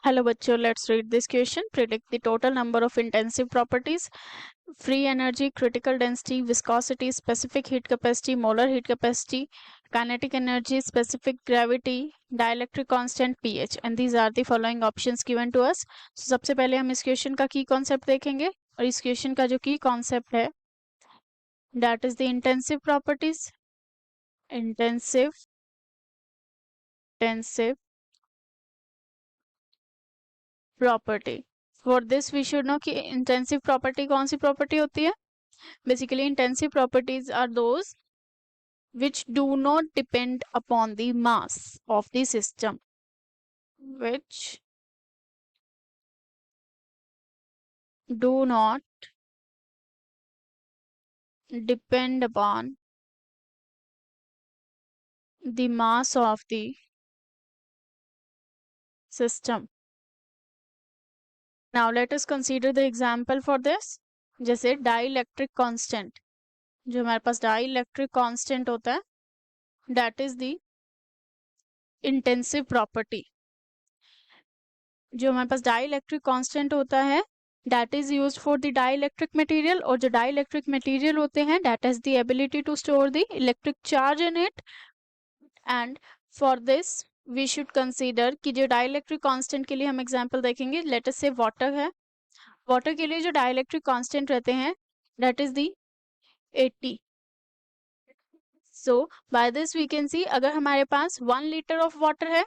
Hello बच्चों, let's read this question. Predict the total number of intensive properties. Free energy, critical density, viscosity, specific heat capacity, molar heat capacity, kinetic energy, specific gravity, dielectric constant, pH. And these are the following options given to us. सबसे पहले हम इस question का की concept देखेंगे, और इस question का जो की कॉन्सेप्ट है that is the intensive properties. Intensive intensive property. For this we should know कि इंटेंसिव प्रॉपर्टी कौन सी प्रॉपर्टी होती है. Basically, intensive properties are those which do not depend upon the mass of the system, which do not depend upon the mass of the system. Now let us consider the example for this. जैसे dielectric constant, जो हमारे पास dielectric constant होता है, that is the intensive property. जो हमारे पास dielectric constant होता है that is used for the dielectric material, और जो dielectric material होते हैं that has the ability to store the electric charge in it. And for this we should consider कि जो dielectric constant के लिए हम example देखेंगे, let us say water है. water के लिए जो dielectric constant रहते हैं that is the 80. so by this we can see अगर हमारे पास 1 liter of water है,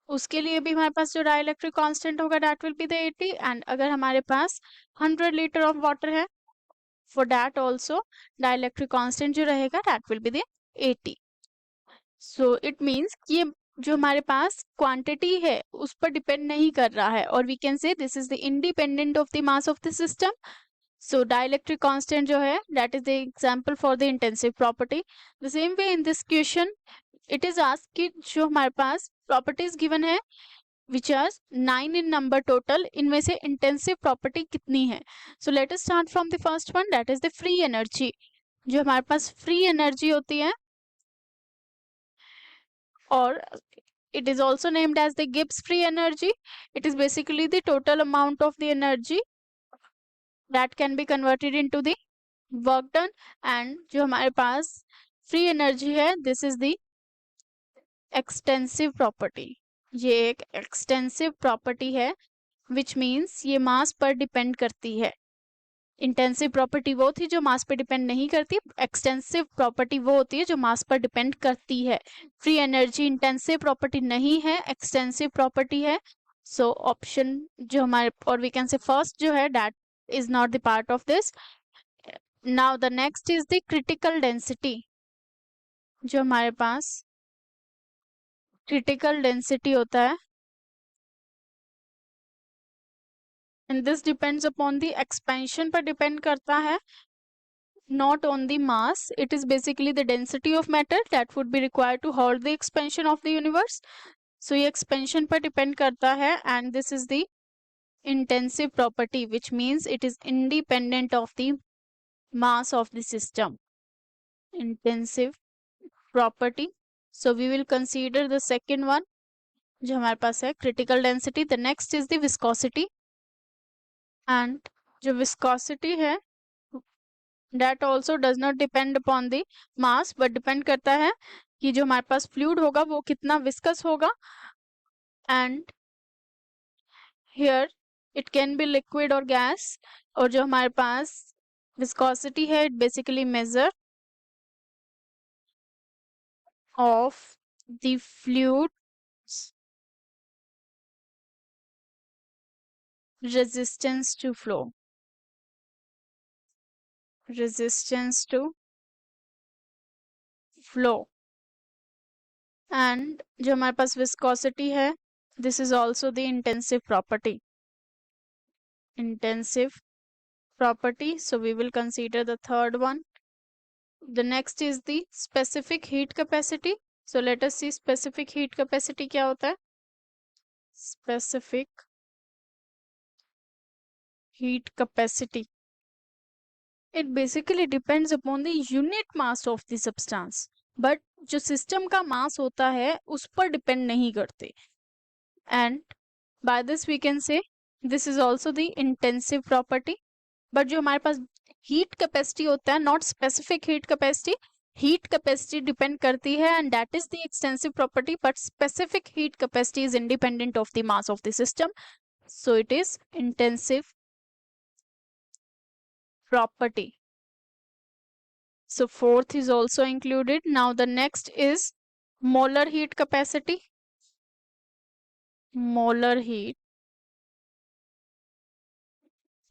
उसके लिए भी हमारे पास जो डाइलेक्ट्रिक कांस्टेंट होगा that will be the 80. And अगर हमारे पास 100 लीटर ऑफ वाटर है, for that also dielectric constant जो रहेगा that will be the 80. So it means कि ये जो हमारे पास क्वांटिटी है उस पर डिपेंड नहीं कर रहा है, और we can say this is the independent of the mass of the system. So dielectric constant जो है that is the example for the intensive property. The same way in this question it is asked कि जो हमारे पास properties given है which are 9 in number total, इनमें से intensive property कितनी है. So let us start from the first one that is the free energy. जो हमारे पास फ्री एनर्जी होती है, और it is also named as the Gibbs free energy. It is basically the total amount of the energy that can be converted into the work done. and जो हमारे पास free energy है this is the extensive property. ये एक extensive property है which means ये मास पर depend करती है. इंटेंसिव प्रॉपर्टी वो थी जो मास पर डिपेंड नहीं करती, एक्सटेंसिव प्रॉपर्टी वो होती है जो मास पर डिपेंड करती है. फ्री एनर्जी इंटेंसिव प्रॉपर्टी नहीं है, एक्सटेंसिव प्रॉपर्टी है. सो ऑप्शन जो हमारे, और वी कैन से फर्स्ट जो है that is not the part of this. Now the next is the critical density. जो हमारे पास क्रिटिकल डेंसिटी होता है, and this depends upon the expansion पर depend करता है, not on the mass. It is basically the density of matter that would be required to hold the expansion of the universe. So ये expansion पर depend करता है, and this is the intensive property which means it is independent of the mass of the system. Intensive property. So we will consider the second one जो हमारे पास है critical density. The next is the viscosity. and जो viscosity है that also does not depend upon the mass but depend करता है कि जो हमारे पास fluid होगा वो कितना viscous होगा. and here it can be liquid or gas. और जो हमारे पास viscosity है it basically measure of the fluid's resistance to flow. resistance to flow. and जो हमारे पास viscosity है this is also the intensive property. intensive property. So we will consider the third one. The next is the specific heat capacity. So let us see specific heat capacity क्या होता है. specific heat capacity, it basically depends upon the unit mass of the substance, but जो system का mass होता है उस पर depend नहीं करते. and By this we can say this is also the intensive property. But जो हमारे पास हीट कैपेसिटी होता है, not specific heat capacity, heat capacity depend करती है and that is the extensive property, but specific heat capacity is independent of the mass of the system, so it is intensive property. So fourth is also included. Now the next is molar heat capacity. Molar heat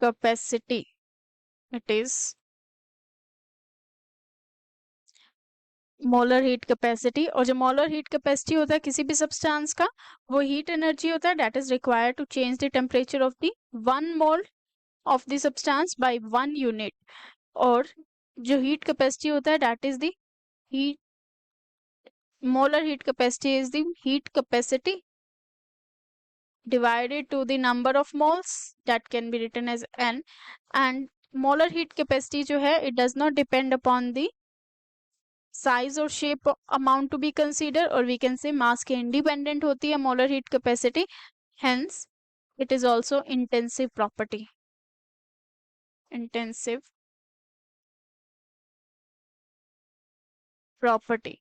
capacity. It is molar heat capacity. और जो molar heat capacity होता है किसी भी substance का, वो heat energy होता है that is required to change the temperature of the 1 mole of the substance by 1 unit. और जो हीट कैपेसिटी होता है that is the heat molar heat capacity is the heat capacity divided to the number of moles that can be written as n. And molar heat capacity जो है it does not depend upon the size or shape amount to be considered, or we can say mass के independent होती है molar heat capacity, hence it is also intensive property. Intensive property.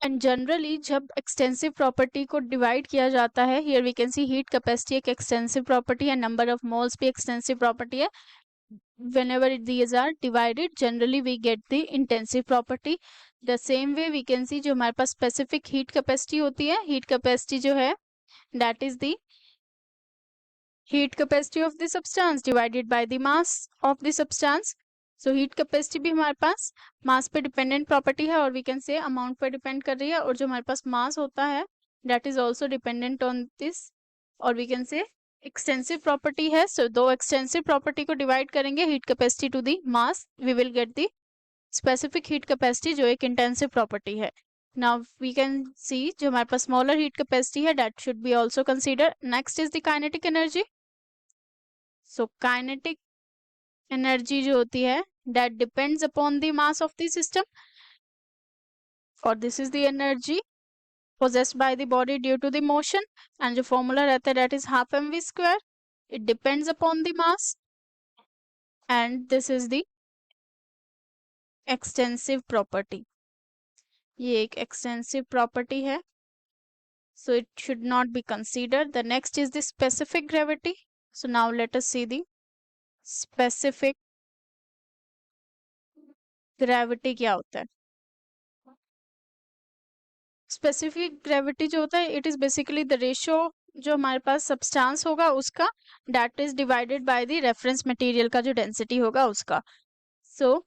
And generally जब extensive property को divide किया जाता है, here we can see heat capacity एक extensive property है, नंबर ऑफ मोल्स भी एक्सटेंसिव प्रॉपर्टी है. whenever these are divided generally we get the intensive property. the same way we can see जो हमारे पास specific heat capacity होती है, heat capacity जो है that is the heat capacity of the substance divided by the mass of the substance. so heat capacity भी हमारे पास mass पे dependent property है, और we can say amount पे depend कर रही है, और जो हमारे पास mass होता है that is also dependent on this, और we can say extensive property है. सो दो एक्सटेंसिव प्रॉपर्टी को डिवाइड करेंगे heat capacity to the mass, we will get the specific heat capacity जो एक इंटेंसिव प्रॉपर्टी है. नाउ वी कैन सी जो हमारे पास स्मॉलर हीट कैपेसिटी है that should be also consider. Next is the kinetic energy. So kinetic energy जो होती है that depends upon the mass of the system, और this is the energy possessed by the body due to the motion, and जो formula रहता है that is half mv square. it depends upon the mass, and this is the extensive property. ये एक extensive property है, so it should not be considered. the next is the specific gravity. so now let us see the specific gravity क्या होता है. Specific gravity जो होता है it is basically the ratio जो हमारे पास सब्सटेंस होगा उसका that is divided by the reference material का जो डेंसिटी होगा उसका. सो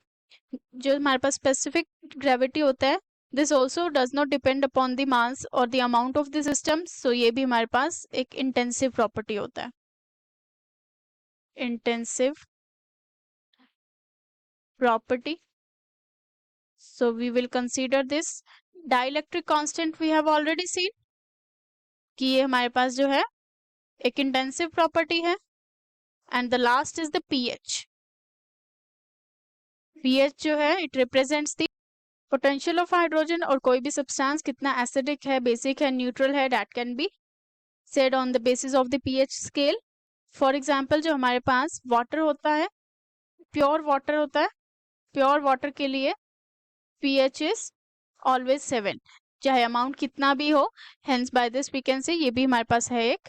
जो हमारे पास स्पेसिफिक ग्रेविटी होता है this also does not depend upon the mass और the amount of the system. So ये भी हमारे पास एक इंटेंसिव प्रॉपर्टी होता है. Intensive property. so we will consider this. Dielectric constant we have already seen कि ये हमारे पास जो है एक इंटेंसिव प्रॉपर्टी है. And the last is the pH. PH जो है it represents the potential of hydrogen, और कोई भी सब्सटेंस कितना एसिडिक है, बेसिक है, न्यूट्रल है, that can be said on the basis of the pH scale. For example जो हमारे पास वाटर होता है, प्योर वाटर होता है, प्योर वाटर के लिए पीएच इज ऑलवेज 7 चाहे अमाउंट कितना भी हो. Hence by this we can say ये भी हमारे पास है एक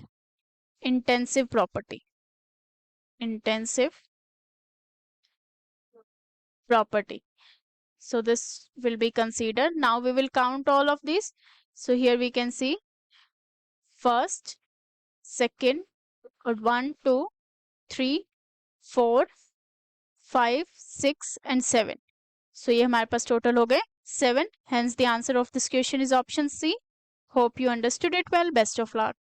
intensive property. Intensive property. so this will be considered. now we will count all of these. so here we can see first, second, or 1 2 3 4 5 6 and 7. so ये हमारे पास total हो गए 7. hence the answer of this question is option C. hope you understood it well. best of luck.